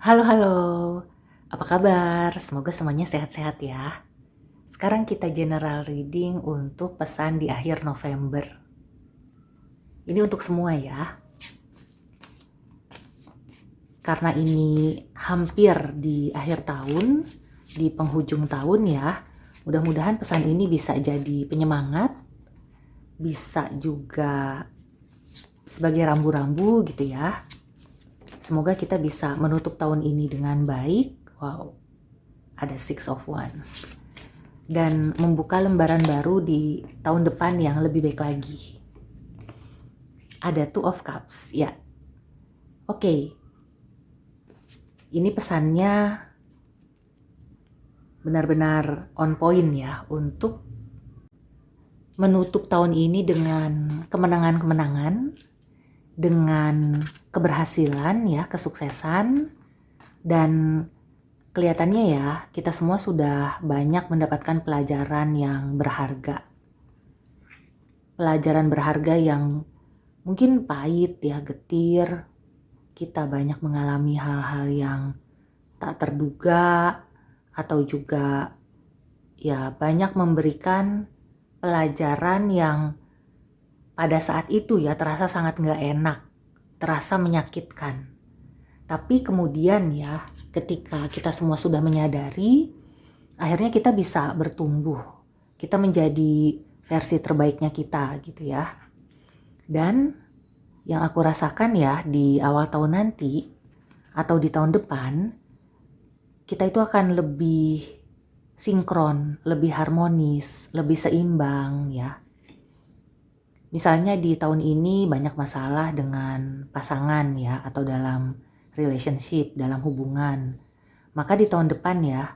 Halo, halo. Apa kabar? Semoga semuanya sehat-sehat ya. Sekarang kita general reading untuk pesan di akhir November. Ini untuk semua ya. Karena ini hampir di akhir tahun, di penghujung tahun ya. Mudah-mudahan pesan ini bisa jadi penyemangat, bisa juga sebagai rambu-rambu gitu ya. Semoga kita bisa menutup tahun ini dengan baik. Wow, ada Six of Wands. Dan membuka lembaran baru di tahun depan yang lebih baik lagi. Ada Two of Cups, ya. Oke. Ini pesannya benar-benar on point ya untuk menutup tahun ini dengan kemenangan-kemenangan, dengan keberhasilan ya, kesuksesan, dan kelihatannya ya kita semua sudah banyak mendapatkan pelajaran yang berharga. Pelajaran berharga yang mungkin pahit ya, getir. Kita banyak mengalami hal-hal yang tak terduga atau juga ya banyak memberikan pelajaran yang pada saat itu ya terasa sangat nggak enak, terasa menyakitkan. Tapi kemudian ya ketika kita semua sudah menyadari, akhirnya kita bisa bertumbuh. Kita menjadi versi terbaiknya kita gitu ya. Dan yang aku rasakan ya di awal tahun nanti atau di tahun depan, kita itu akan lebih sinkron, lebih harmonis, lebih seimbang ya. Misalnya di tahun ini banyak masalah dengan pasangan ya atau dalam relationship, dalam hubungan. Maka di tahun depan ya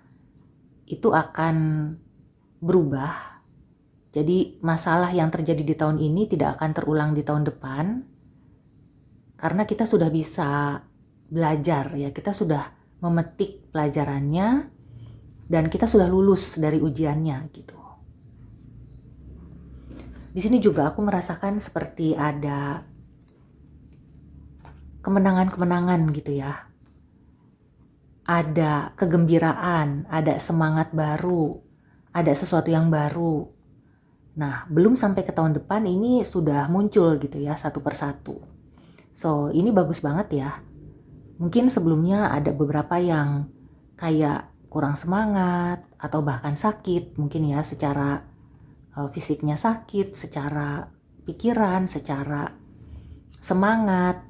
itu akan berubah. Jadi masalah yang terjadi di tahun ini tidak akan terulang di tahun depan. Karena kita sudah bisa belajar ya, kita sudah memetik pelajarannya dan kita sudah lulus dari ujiannya gitu. Di sini juga aku merasakan seperti ada kemenangan-kemenangan gitu ya. Ada kegembiraan, ada semangat baru, ada sesuatu yang baru. Nah, belum sampai ke tahun depan ini sudah muncul gitu ya satu persatu. So, ini bagus banget ya. Mungkin sebelumnya ada beberapa yang kayak kurang semangat atau bahkan sakit, mungkin ya secara fisiknya sakit, secara pikiran, secara semangat.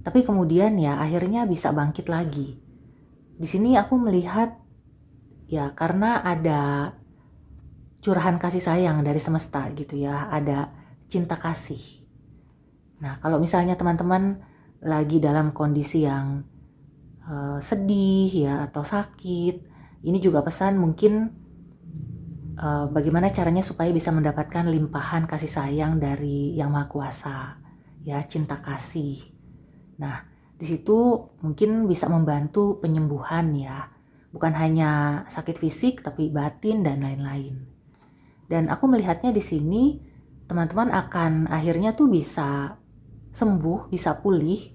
Tapi kemudian ya akhirnya bisa bangkit lagi. Di sini aku melihat ya karena ada curahan kasih sayang dari semesta gitu ya, ada cinta kasih. Nah, kalau misalnya teman-teman lagi dalam kondisi yang sedih ya atau sakit, ini juga pesan mungkin bagaimana caranya supaya bisa mendapatkan limpahan kasih sayang dari Yang Maha Kuasa, ya cinta kasih. Nah, di situ mungkin bisa membantu penyembuhan ya, bukan hanya sakit fisik tapi batin dan lain-lain. Dan aku melihatnya di sini teman-teman akan akhirnya tuh bisa sembuh, bisa pulih,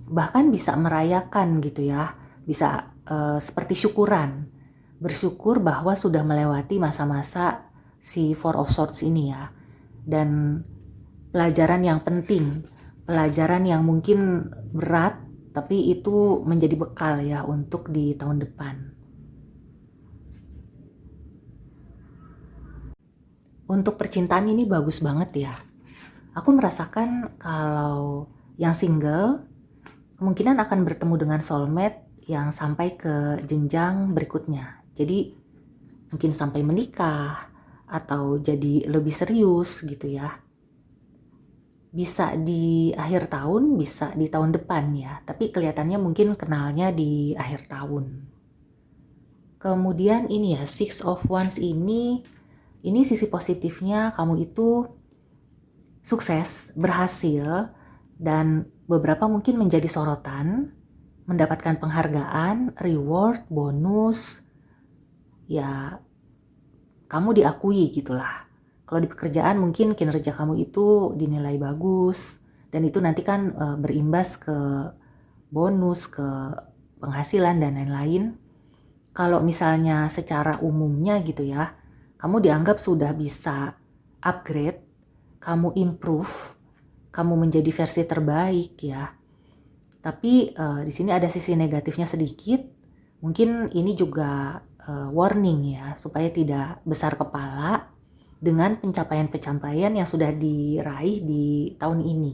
bahkan bisa merayakan gitu ya, bisa seperti syukuran. Bersyukur bahwa sudah melewati masa-masa si Four of Swords ini ya. Dan pelajaran yang penting, pelajaran yang mungkin berat, tapi itu menjadi bekal ya untuk di tahun depan. Untuk percintaan ini bagus banget ya. Aku merasakan kalau yang single kemungkinan akan bertemu dengan soulmate yang sampai ke jenjang berikutnya. Jadi mungkin sampai menikah atau jadi lebih serius gitu ya. Bisa di akhir tahun, bisa di tahun depan ya. Tapi kelihatannya mungkin kenalnya di akhir tahun. Kemudian ini ya, Six of Wands ini sisi positifnya kamu itu sukses, berhasil, dan beberapa mungkin menjadi sorotan, mendapatkan penghargaan, reward, bonus, ya kamu diakui gitulah. Kalau di pekerjaan mungkin kinerja kamu itu dinilai bagus, dan itu nanti kan berimbas ke bonus, ke penghasilan dan lain-lain. Kalau misalnya secara umumnya gitu ya, kamu dianggap sudah bisa upgrade, kamu improve, kamu menjadi versi terbaik ya. Tapi di sini ada sisi negatifnya sedikit. Mungkin ini juga warning ya, supaya tidak besar kepala dengan pencapaian-pencapaian yang sudah diraih di tahun ini.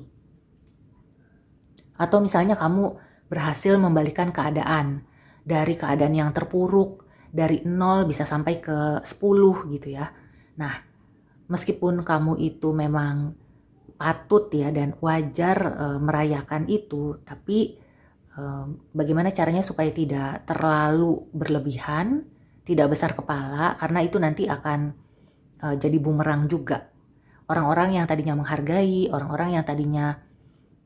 Atau misalnya kamu berhasil membalikkan keadaan dari keadaan yang terpuruk, dari 0 bisa sampai ke 10 gitu ya. Nah, meskipun kamu itu memang patut ya dan wajar merayakan itu, tapi bagaimana caranya supaya tidak terlalu berlebihan, tidak besar kepala, karena itu nanti akan jadi bumerang juga. Orang-orang yang tadinya menghargai, orang-orang yang tadinya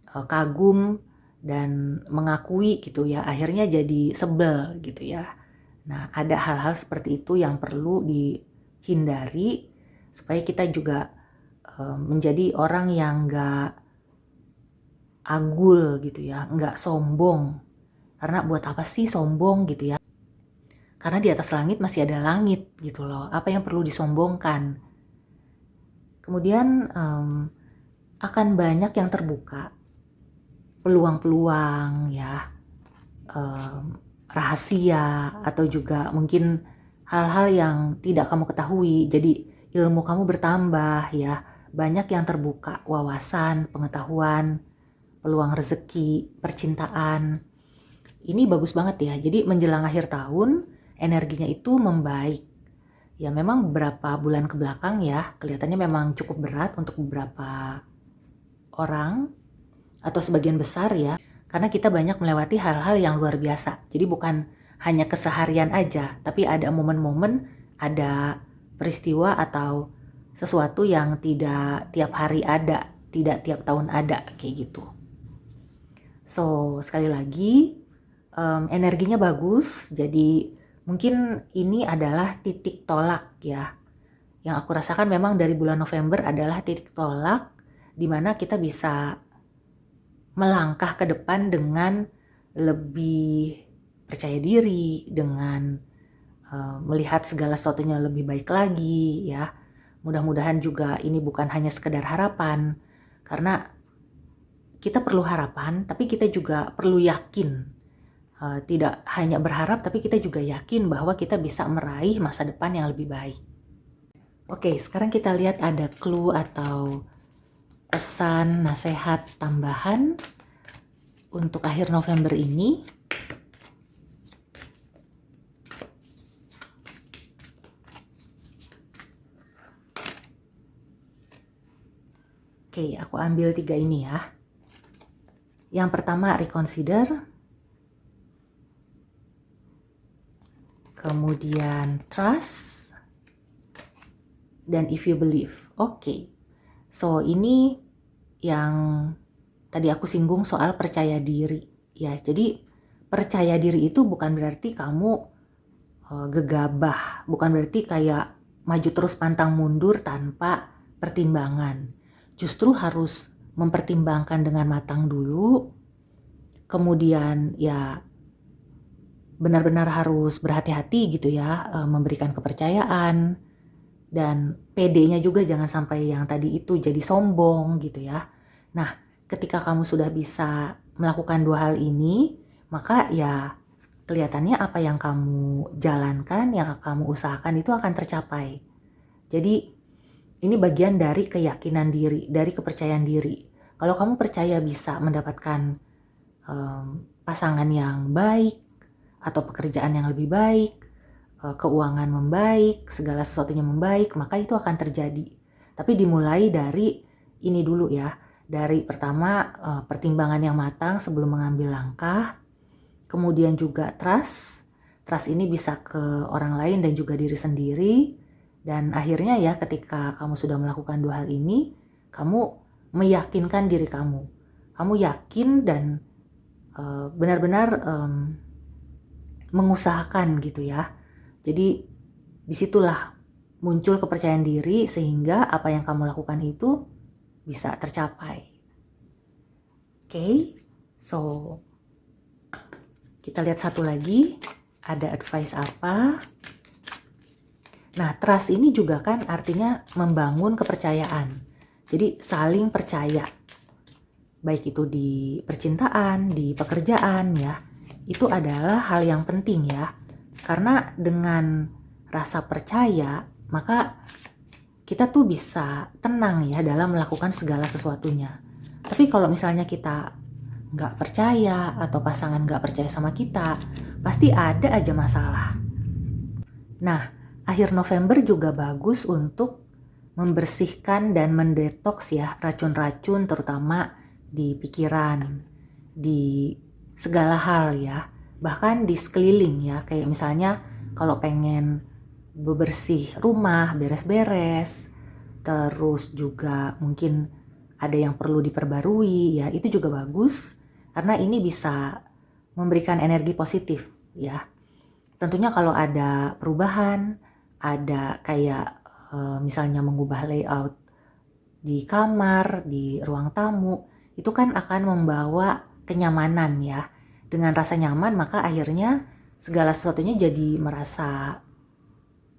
kagum dan mengakui gitu ya, akhirnya jadi sebel gitu ya. Nah, ada hal-hal seperti itu yang perlu dihindari supaya kita juga menjadi orang yang gak agul gitu ya, gak sombong. Karena buat apa sih sombong gitu ya? Karena di atas langit masih ada langit gitu loh. Apa yang perlu disombongkan? Kemudian akan banyak yang terbuka, peluang-peluang ya, rahasia, atau juga mungkin hal-hal yang tidak kamu ketahui. Jadi ilmu kamu bertambah ya, banyak yang terbuka, wawasan, pengetahuan, peluang rezeki, percintaan. Ini bagus banget ya. Jadi menjelang akhir tahun energinya itu membaik. Ya memang beberapa bulan ke belakang ya kelihatannya memang cukup berat untuk beberapa orang atau sebagian besar ya. Karena kita banyak melewati hal-hal yang luar biasa. Jadi bukan hanya keseharian aja, tapi ada momen-momen, ada peristiwa atau sesuatu yang tidak tiap hari ada, tidak tiap tahun ada kayak gitu. So sekali lagi energinya bagus, jadi mungkin ini adalah titik tolak ya. Yang aku rasakan memang dari bulan November adalah titik tolak di mana kita bisa melangkah ke depan dengan lebih percaya diri, dengan melihat segala sesuatunya lebih baik lagi ya. Mudah-mudahan juga ini bukan hanya sekedar harapan, karena kita perlu harapan, tapi kita juga perlu yakin. Tidak hanya berharap, tapi kita juga yakin bahwa kita bisa meraih masa depan yang lebih baik. Oke, sekarang kita lihat ada clue atau pesan, nasihat tambahan untuk akhir November ini. Oke, aku ambil 3 ini ya. Yang pertama, reconsider. Kemudian trust. Dan if you believe. Oke. So, ini yang tadi aku singgung soal percaya diri. Ya, jadi percaya diri itu bukan berarti kamu gegabah. Bukan berarti kayak maju terus pantang mundur tanpa pertimbangan. Justru harus mempertimbangkan dengan matang dulu. Kemudian ya benar-benar harus berhati-hati gitu ya, memberikan kepercayaan. Dan PD-nya juga jangan sampai yang tadi itu jadi sombong gitu ya. Nah, ketika kamu sudah bisa melakukan 2 hal ini, maka ya kelihatannya apa yang kamu jalankan, yang kamu usahakan itu akan tercapai. Jadi ini bagian dari keyakinan diri, dari kepercayaan diri. Kalau kamu percaya bisa mendapatkan pasangan yang baik, atau pekerjaan yang lebih baik, keuangan membaik, segala sesuatunya membaik, maka itu akan terjadi. Tapi dimulai dari ini dulu ya. Dari pertama pertimbangan yang matang sebelum mengambil langkah. Kemudian juga trust. Trust ini bisa ke orang lain dan juga diri sendiri. Dan akhirnya ya ketika kamu sudah melakukan 2 hal ini, kamu meyakinkan diri kamu. Kamu yakin dan benar-benar mengusahakan gitu ya. Jadi disitulah muncul kepercayaan diri sehingga apa yang kamu lakukan itu bisa tercapai. Oke, so Kita lihat satu lagi, ada advice apa. Nah, trust ini juga kan artinya membangun kepercayaan. Jadi saling percaya. Baik itu di percintaan, di pekerjaan ya. Itu adalah hal yang penting ya. Karena dengan rasa percaya, maka kita tuh bisa tenang ya dalam melakukan segala sesuatunya. Tapi kalau misalnya kita nggak percaya atau pasangan nggak percaya sama kita, pasti ada aja masalah. Nah, akhir November juga bagus untuk membersihkan dan mendetoks ya racun-racun terutama di pikiran, di segala hal ya, bahkan di sekeliling ya, kayak misalnya kalau pengen bebersih rumah, beres-beres, terus juga mungkin ada yang perlu diperbarui ya, itu juga bagus karena ini bisa memberikan energi positif ya. Tentunya kalau ada perubahan, ada kayak misalnya mengubah layout di kamar, di ruang tamu, itu kan akan membawa kenyamanan ya. Dengan rasa nyaman maka akhirnya segala sesuatunya jadi merasa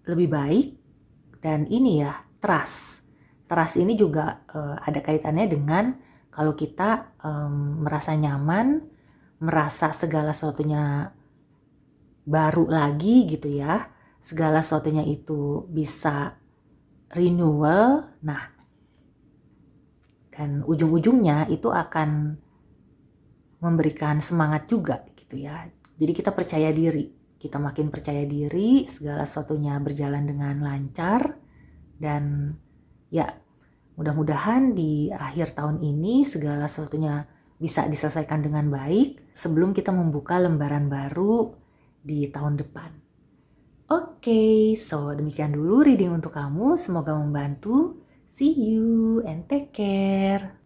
lebih baik. Dan ini ya, trust. Trust ini juga ada kaitannya dengan kalau kita merasa nyaman, merasa segala sesuatunya baru lagi gitu ya, segala sesuatunya itu bisa renewal. Nah, dan ujung-ujungnya itu akan memberikan semangat juga gitu ya. Jadi kita percaya diri, kita makin percaya diri, segala sesuatunya berjalan dengan lancar. Dan ya mudah-mudahan di akhir tahun ini segala sesuatunya bisa diselesaikan dengan baik sebelum kita membuka lembaran baru di tahun depan. Oke, so demikian dulu reading untuk kamu. Semoga membantu. See you and take care.